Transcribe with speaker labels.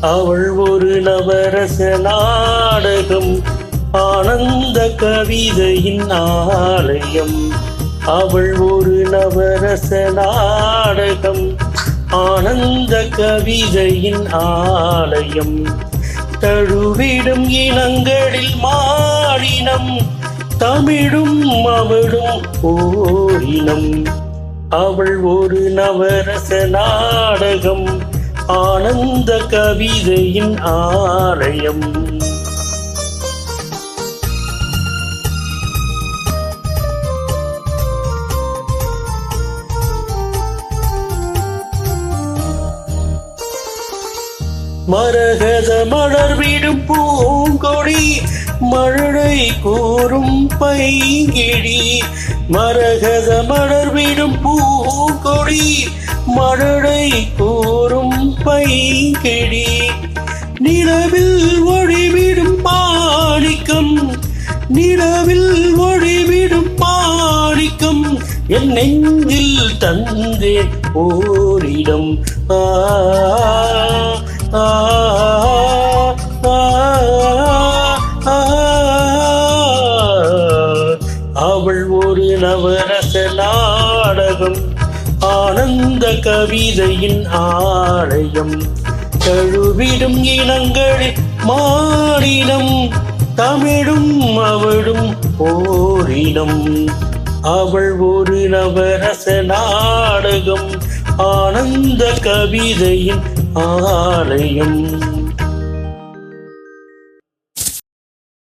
Speaker 1: அவள் ஒரு நவரச நாடகம், ஆனந்த கவிதையின் ஆலயம். அவள் ஒரு நவரச நாடகம், ஆனந்த கவிதையின் ஆலயம். தழுவிடும் இனங்களில் மாடினம், தமிழும் அவளும் ஓரினம். அவள் ஒரு நவரச நாடகம், ஆனந்த கவிதையின் ஆலயம். மரகத மலர்விடும் பூங்கொடி, மழலை கூறும் பைங்கிடி. மரகத மலர்விடும் பூங்கொடி, மழலை கூறும் பைங்கிடி. நிலவில் ஒளிவிடும் மாணிக்கம், நிலவில் ஒளிவிடும் மாணிக்கம். என் நெஞ்சில் தந்தேன் ஓரிடம். அவள் ஒரு நவரச நாடகம், ஆனந்த கவிதையின் ஆலயம். தழுவிடும் இனங்களில் மாநிலம், தமிழும் அவளும் ஓரினம். அவள் ஒரு நவரச நாடகம், ஆனந்த கவிதையின் ஆலயம்.